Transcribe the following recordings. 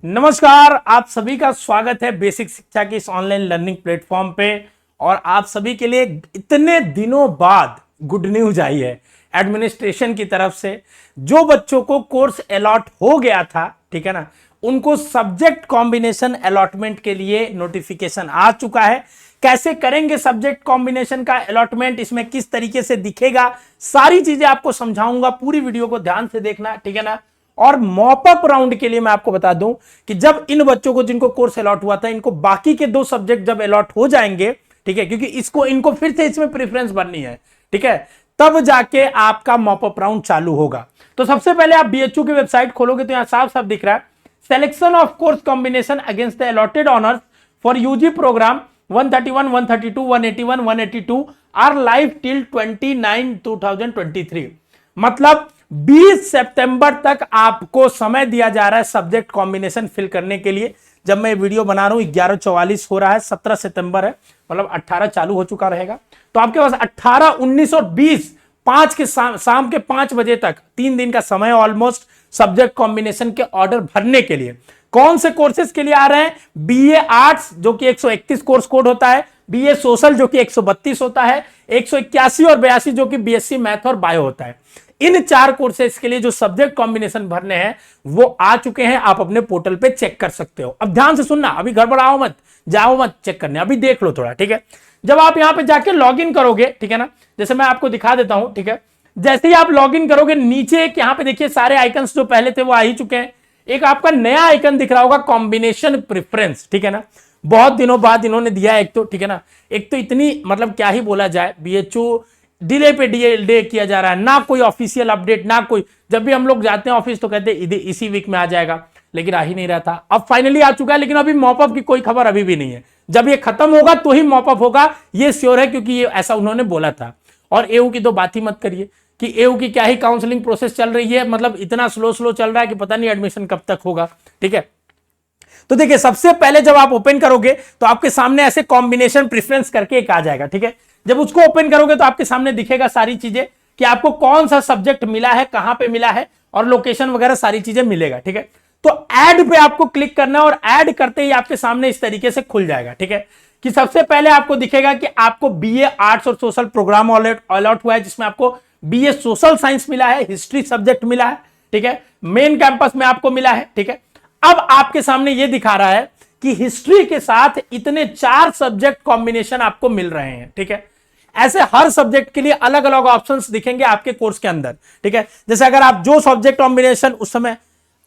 नमस्कार, आप सभी का स्वागत है बेसिक शिक्षा की इस ऑनलाइन लर्निंग प्लेटफॉर्म पे। और आप सभी के लिए इतने दिनों बाद गुड न्यूज आई है एडमिनिस्ट्रेशन की तरफ से। जो बच्चों को कोर्स अलॉट हो गया था, ठीक है ना, उनको सब्जेक्ट कॉम्बिनेशन अलॉटमेंट के लिए नोटिफिकेशन आ चुका है। कैसे करेंगे सब्जेक्ट कॉम्बिनेशन का अलॉटमेंट, इसमें किस तरीके से दिखेगा, सारी चीजें आपको समझाऊंगा। पूरी वीडियो को ध्यान से देखना, ठीक है ना। और मॉपअप राउंड के लिए मैं आपको बता दूं कि जब इन बच्चों को जिनको कोर्स अलॉट हुआ था, इनको बाकी के 2 सब्जेक्ट जब अलॉट हो जाएंगे, ठीक है, क्योंकि इनको फिर से इसमें प्रेफरेंस बननी है, ठीक है, तब जाके आपका मॉपअप राउंड चालू होगा। तो सबसे पहले आप बीएचयू की वेबसाइट खोलोगे तो यहां साफ साफ दिख रहा है, selection of course combination against the allotted honours for UG program 131, 132, 181, 182 are live till 29/2023। मतलब 20 सितंबर तक आपको समय दिया जा रहा है सब्जेक्ट कॉम्बिनेशन फिल करने के लिए। जब मैं वीडियो बना रहा हूं 11:44 हो रहा है, 17 सितंबर है, मतलब 18 चालू हो चुका रहेगा। तो आपके पास 18, 19 और 20 5 के शाम के 5 बजे तक 3 दिन का समय ऑलमोस्ट सब्जेक्ट कॉम्बिनेशन के ऑर्डर भरने के लिए। कौन से कोर्सेज के लिए आ रहे हैं? बीए आर्ट्स जो कि 131 कोर्स कोड होता है, बीए सोशल जो कि 132 होता है, 181 और 82 जो कि बीएससी मैथ और बायो होता है। इन 4 कोर्सेज के लिए जो सब्जेक्ट कॉम्बिनेशन भरने हैं वो आ चुके हैं। आप अपने पोर्टल पे चेक कर सकते हो। अब ध्यान से सुनना, अभी गड़बड़ाओ मत, जाओ मत चेक करने, अभी देख लो थोड़ा, ठीक है। जब आप यहां पे जाके लॉग इन करोगे, ठीक है ना, जैसे मैं आपको दिखा देता हूं, ठीक है। जैसे ही आप लॉग इन करोगे, नीचे एक यहां पे देखिए सारे आइकन्स जो पहले थे वो आ ही चुके हैं। एक आपका नया आइकन दिख रहा होगा, कॉम्बिनेशन प्रेफरेंस, ठीक है ना। बहुत दिनों बाद इन्होंने दिया एक तो, ठीक है ना। एक तो इतनी मतलब क्या ही बोला जाए, बीएचयू डिले पे डे किया जा रहा है, ना कोई ऑफिशियल अपडेट, ना कोई। जब भी हम लोग जाते हैं ऑफिस तो कहते हैं इसी वीक में आ जाएगा, लेकिन आ ही नहीं रहा था। अब फाइनली आ चुका है, लेकिन अभी मॉपअप की कोई खबर अभी भी नहीं है। जब ये खत्म होगा तो ही मॉपअप होगा, ये श्योर है, क्योंकि ये ऐसा उन्होंने बोला था। और एयू की तो बात ही मत करिए कि एयू की क्या ही काउंसलिंग प्रोसेस चल रही है, मतलब इतना स्लो चल रहा है कि पता नहीं एडमिशन कब तक होगा, ठीक है। तो देखिए, सबसे पहले जब आप ओपन करोगे तो आपके सामने ऐसे कॉम्बिनेशन प्रेफरेंस करके एक आ जाएगा, ठीक है। जब उसको ओपन करोगे तो आपके सामने दिखेगा सारी चीजें कि आपको कौन सा सब्जेक्ट मिला है, कहां पे मिला है, और लोकेशन वगैरह सारी चीजें मिलेगा, ठीक है। तो ऐड पे आपको क्लिक करना है और ऐड करते ही आपके सामने इस तरीके से खुल जाएगा, ठीक है। कि सबसे पहले आपको दिखेगा कि आपको बीए आर्ट्स और सोशल प्रोग्राम अलॉट हुआ है, जिसमें आपको बीए सोशल साइंस मिला है, हिस्ट्री सब्जेक्ट मिला है, ठीक है, मेन कैंपस में आपको मिला है, ठीक है। अब आपके सामने यह दिखा रहा है कि हिस्ट्री के साथ इतने 4 सब्जेक्ट कॉम्बिनेशन आपको मिल रहे हैं, ठीक है। ऐसे हर सब्जेक्ट के लिए अलग अलग ऑप्शंस दिखेंगे आपके कोर्स के अंदर, ठीक है। जैसे अगर आप जो सब्जेक्ट कॉम्बिनेशन उस समय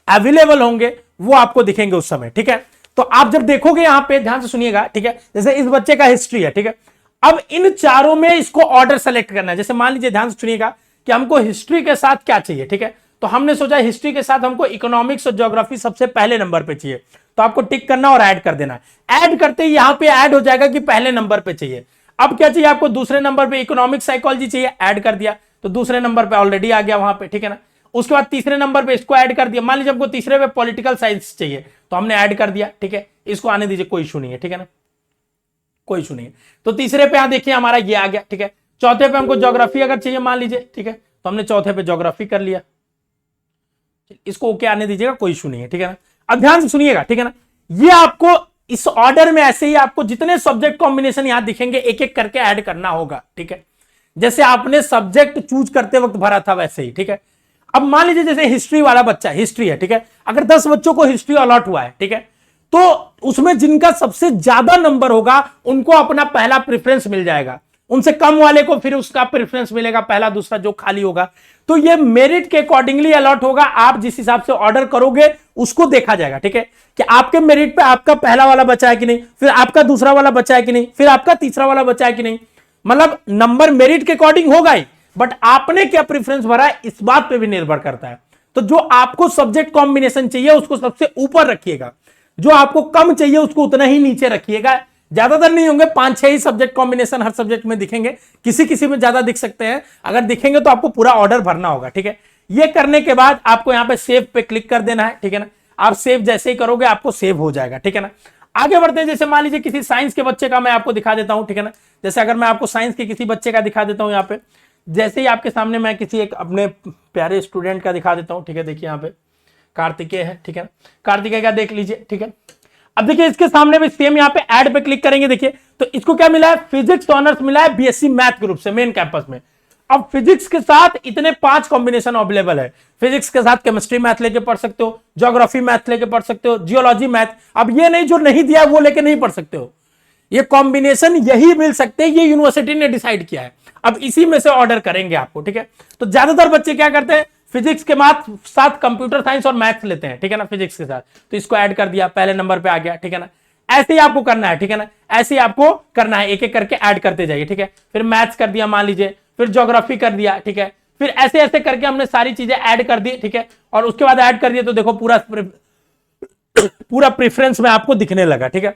अवेलेबल होंगे वो आपको दिखेंगे उस समय, ठीक है। तो आप जब देखोगे यहां पे ध्यान से सुनिएगा, ठीक है। जैसे इस बच्चे का हिस्ट्री है, ठीक है। अब इन चारों में इसको ऑर्डर सेलेक्ट करना है। जैसे मान लीजिए, ध्यान से सुनिएगा कि हमको हिस्ट्री के साथ क्या चाहिए, ठीक है। तो हमने सोचा हिस्ट्री के साथ हमको इकोनॉमिक्स और ज्योग्राफी सबसे पहले नंबर पे चाहिए, तो आपको टिक करना और ऐड कर देना है। ऐड करते ही यहां पे ऐड हो जाएगा कि पहले नंबर पे चाहिए। अब क्या चाहिए आपको? दूसरे नंबर पे इकोनॉमिक साइकोलॉजी चाहिए, ऐड कर दिया, तो दूसरे नंबर पे ऑलरेडी आ गया वहां पे, ठीक है ना। उसके बाद तीसरे नंबर पे इसको ऐड कर दिया। मान लीजिए हमको तीसरे पे पॉलिटिकल साइंस चाहिए, तो हमने ऐड कर दिया, ठीक है। इसको आने दीजिए, कोई इशू नहीं है, ठीक है ना, कोई इशू नहीं है। तो तीसरे पे यहां देखिए हमारा ये आ गया, ठीक है। चौथे पे हमको ज्योग्राफी अगर चाहिए मान लीजिए, ठीक है, तो हमने चौथे पे ज्योग्राफी कर लिया। इसको ओके आने दीजिएगा, कोई इशू नहीं है, ठीक है ना। अब ध्यान से सुनिएगा, ठीक है ना। ये आपको इस ऑर्डर में ऐसे ही आपको जितने सब्जेक्ट कॉम्बिनेशन यहां दिखेंगे एक एक करके ऐड करना होगा, ठीक है। जैसे आपने सब्जेक्ट चूज करते वक्त भरा था वैसे ही, ठीक है। अब मान लीजिए जैसे हिस्ट्री वाला बच्चा, हिस्ट्री है, ठीक है। अगर 10 बच्चों को हिस्ट्री अलॉट हुआ है, ठीक है, तो उसमें जिनका सबसे ज्यादा नंबर होगा उनको अपना पहला प्रेफरेंस मिल जाएगा। उनसे कम वाले को फिर उसका प्रेफरेंस मिलेगा, पहला दूसरा जो खाली होगा। तो ये मेरिट के अकॉर्डिंगली अलॉट होगा। आप जिस हिसाब से ऑर्डर करोगे उसको देखा जाएगा, ठीक है, कि आपके मेरिट पे आपका पहला वाला बचा है कि नहीं, फिर आपका दूसरा वाला बचा है कि नहीं, फिर आपका तीसरा वाला बचा है कि नहीं। मतलब नंबर मेरिट के अकॉर्डिंग होगा ही, बट आपने क्या प्रेफरेंस भरा है इस बात पे भी निर्भर करता है। तो जो आपको सब्जेक्ट कॉम्बिनेशन चाहिए उसको सबसे ऊपर रखिएगा, जो आपको कम चाहिए उसको उतना ही नीचे रखिएगा। ज्यादातर नहीं होंगे, 5-6 ही सब्जेक्ट कॉम्बिनेशन हर सब्जेक्ट में दिखेंगे, किसी किसी में ज्यादा दिख सकते हैं। अगर दिखेंगे तो आपको पूरा ऑर्डर भरना होगा, ठीक है। ये करने के बाद आपको यहां पे सेव पे क्लिक कर देना है, ठीक है ना। आप सेव जैसे ही करोगे आपको सेव हो जाएगा, ठीक है ना। आगे बढ़ते हैं। जैसे मान लीजिए किसी साइंस के बच्चे का मैं आपको दिखा देता हूं, ठीक है ना। जैसे अगर मैं आपको साइंस के किसी बच्चे का दिखा देता हूं यहां पे, जैसे ही आपके सामने मैं किसी एक अपने प्यारे स्टूडेंट का दिखा देता हूं, ठीक है। देखिए यहां पे कार्तिकेय है, ठीक है ना, कार्तिकेय का देख लीजिए, ठीक है। अब देखिए इसके सामने भी सेम यहाँ पे ऐड पे क्लिक करेंगे, देखिए तो इसको क्या मिला है, फिजिक्स ऑनर्स मिला है बीएससी मैथ ग्रुप से मेन कैंपस में। अब फिजिक्स के साथ इतने 5 कॉम्बिनेशन अवेलेबल है, फिजिक्स के साथ केमिस्ट्री मैथ लेके पढ़ सकते हो, ज्योग्राफी मैथ लेके पढ़ सकते हो, जियोलॉजी मैथ, अब ये नहीं जो नहीं दिया वो लेके नहीं पढ़ सकते हो, ये कॉम्बिनेशन यही मिल सकते हैं, ये यूनिवर्सिटी ने डिसाइड किया है। अब इसी में से ऑर्डर करेंगे आपको, ठीक है। तो ज्यादातर बच्चे क्या करते हैं, फिजिक्स के साथ कंप्यूटर साइंस और मैथ्स लेते हैं, ठीक है ना, फिजिक्स के साथ, तो इसको ऐड कर दिया, पहले नंबर पे आ गया, ठीक है ना। ऐसे ही आपको करना है, ठीक है ना, ऐसे ही आपको करना है, एक एक करके ऐड करते जाइए, ठीक है। फिर मैथ्स कर दिया मान लीजिए, फिर ज्योग्राफी कर दिया, ठीक है। फिर ऐसे ऐसे करके हमने सारी चीजें ऐड कर दी, ठीक है। और उसके बाद ऐड कर दिया तो देखो पूरा प्रेफरेंस में आपको दिखने लगा, ठीक है।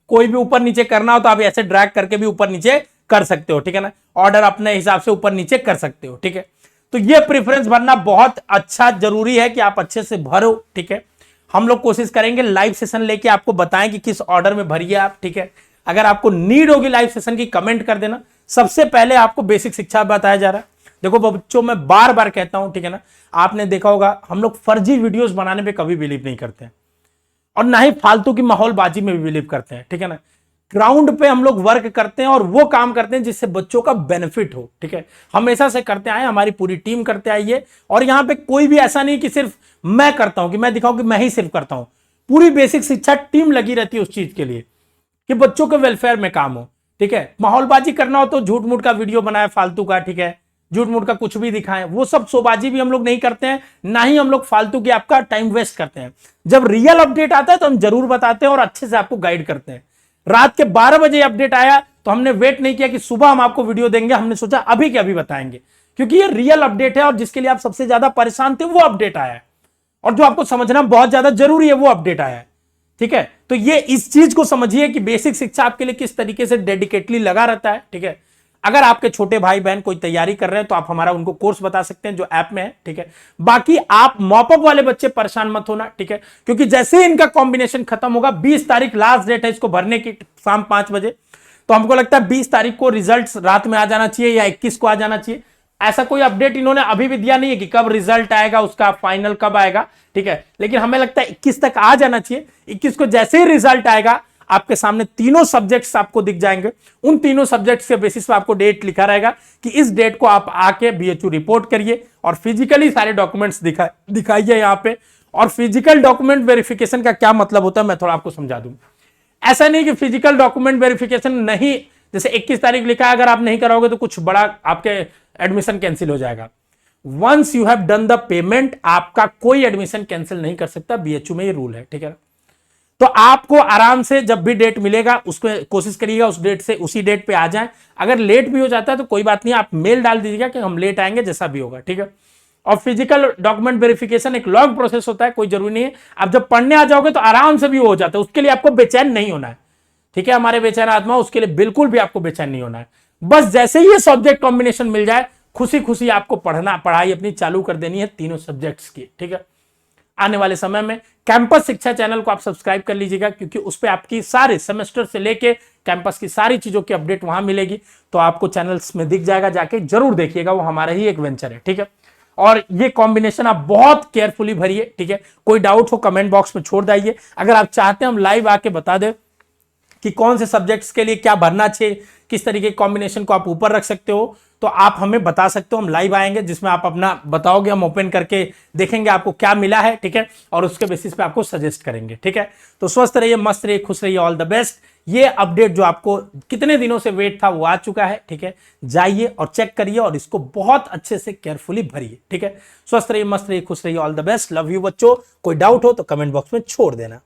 कोई भी ऊपर नीचे करना हो तो आप ऐसे ड्रैग करके भी ऊपर नीचे कर सकते हो, ठीक है ना, ऑर्डर अपने हिसाब से ऊपर नीचे कर सकते हो, ठीक है। तो ये प्रेफरेंस भरना बहुत अच्छा जरूरी है कि आप अच्छे से भरो, ठीक है। हम लोग कोशिश करेंगे लाइव सेशन लेके आपको बताएं कि किस ऑर्डर में भरिए आप, ठीक है। अगर आपको नीड होगी लाइव सेशन की, कमेंट कर देना। सबसे पहले आपको बेसिक शिक्षा बताया जा रहा है। देखो बच्चों, मैं बार बार कहता हूं, ठीक है ना, आपने देखा होगा हम लोग फर्जी वीडियोस बनाने में कभी बिलीव नहीं करते हैं और ना ही फालतू की माहौलबाजी में भी बिलीव करते हैं, ठीक है ना। ग्राउंड पे हम लोग वर्क करते हैं और वो काम करते हैं जिससे बच्चों का बेनिफिट हो, ठीक है। हमेशा से करते आए, हमारी पूरी टीम करते आई है, और यहां पे कोई भी ऐसा नहीं कि सिर्फ मैं करता हूं, कि मैं दिखाऊं कि मैं ही सिर्फ करता हूं। पूरी बेसिक शिक्षा टीम लगी रहती है उस चीज के लिए कि बच्चों के वेलफेयर में काम हो, ठीक है। माहौलबाजी करना हो तो झूठ मूठ का वीडियो बनाए फालतू का, ठीक है, झूठ मूठ का कुछ भी दिखाएं, वो सब शोबाजी भी हम लोग नहीं करते हैं, ना ही हम लोग फालतू की आपका टाइम वेस्ट करते हैं। जब रियल अपडेट आता है तो हम जरूर बताते हैं और अच्छे से आपको गाइड करते हैं। रात के 12 बजे अपडेट आया तो हमने वेट नहीं किया कि सुबह हम आपको वीडियो देंगे, हमने सोचा अभी के अभी बताएंगे, क्योंकि ये रियल अपडेट है और जिसके लिए आप सबसे ज्यादा परेशान थे वो अपडेट आया है, और जो आपको समझना बहुत ज्यादा जरूरी है वो अपडेट आया है, ठीक है। तो ये इस चीज को समझिए कि बेसिक शिक्षा आपके लिए किस तरीके से डेडिकेटली लगा रहता है, ठीक है। अगर आपके छोटे भाई बहन कोई तैयारी कर रहे हैं तो आप हमारा उनको कोर्स बता सकते हैं जो ऐप में है, ठीक है। बाकी आप मॉपअप वाले बच्चे परेशान मत होना, ठीक है, क्योंकि जैसे ही इनका कॉम्बिनेशन खत्म होगा, 20 तारीख लास्ट डेट है इसको भरने की, शाम 5 बजे, तो हमको लगता है 20 तारीख को रिजल्ट रात में आ जाना चाहिए या 21 को आ जाना चाहिए। ऐसा कोई अपडेट इन्होंने अभी भी दिया नहीं है कि कब रिजल्ट आएगा, उसका फाइनल कब आएगा, ठीक है, लेकिन हमें लगता है 21 तक आ जाना चाहिए। 21 को जैसे ही रिजल्ट आएगा आपके सामने तीनों सब्जेक्ट्स आपको दिख जाएंगे, उन तीनों सब्जेक्ट्स के बेसिस पे आपको डेट लिखा रहेगा कि इस डेट को आप आके बीएचयू रिपोर्ट करिए और फिजिकली सारे डॉक्यूमेंट्स दिखाइए यहाँ पे। और फिजिकल डॉक्यूमेंट वेरिफिकेशन का क्या मतलब होता है मैं थोड़ा आपको समझा दूं। ऐसा नहीं कि फिजिकल डॉक्यूमेंट वेरिफिकेशन नहीं, जैसे 21 तारीख लिखा है, अगर आप नहीं कराओगे तो कुछ बड़ा आपके एडमिशन कैंसिल हो जाएगा। Once you have done the payment, आपका कोई एडमिशन कैंसिल नहीं कर सकता, बीएचयू में ये रूल है, ठीक है। तो आपको आराम से जब भी डेट मिलेगा उसको कोशिश करिएगा उस डेट से उसी डेट पे आ जाएं। अगर लेट भी हो जाता है तो कोई बात नहीं, आप मेल डाल दीजिएगा कि हम लेट आएंगे, जैसा भी होगा, ठीक है। और फिजिकल डॉक्यूमेंट वेरिफिकेशन एक लॉन्ग प्रोसेस होता है, कोई जरूरी नहीं है, आप जब पढ़ने आ जाओगे तो आराम से भी हो जाता है, उसके लिए आपको बेचैन नहीं होना है, ठीक है। हमारे बेचैन आत्मा, उसके लिए बिल्कुल भी आपको बेचैन नहीं होना है। बस जैसे ही ये सब्जेक्ट कॉम्बिनेशन मिल जाए, खुशी खुशी आपको पढ़ाई अपनी चालू कर देनी है तीनों सब्जेक्ट्स की, ठीक है। आने वाले समय में कैंपस शिक्षा चैनल को आप सब्सक्राइब कर लीजिएगा, क्योंकि उस पर आपकी सारे सेमेस्टर से लेके कैंपस की सारी चीजों की अपडेट वहां मिलेगी, तो आपको चैनल्स में दिख जाएगा, जाके जरूर देखिएगा, वो हमारा ही एक वेंचर है, ठीक है। और ये कॉम्बिनेशन आप बहुत केयरफुली भरिए, ठीक है। कोई डाउट हो कमेंट बॉक्स में छोड़ दीजिए। अगर आप चाहते हैं हम लाइव आके बता दें कि कौन से सब्जेक्ट्स के लिए क्या भरना चाहिए, किस तरीके के कॉम्बिनेशन को आप ऊपर रख सकते हो, तो आप हमें बता सकते हो, हम लाइव आएंगे जिसमें आप अपना बताओगे, हम ओपन करके देखेंगे आपको क्या मिला है, ठीक है, और उसके बेसिस पे आपको सजेस्ट करेंगे, ठीक है। तो स्वस्थ रहिए, मस्त रहिए, खुश रहिए, ऑल द बेस्ट। ये अपडेट जो आपको कितने दिनों से वेट था वो आ चुका है, ठीक है। जाइए और चेक करिए और इसको बहुत अच्छे से केयरफुली भरिए, ठीक है। स्वस्थ रहिए, मस्त रहिए, खुश रहिए, all the best, love you बच्चों। कोई डाउट हो तो कमेंट बॉक्स में छोड़ देना।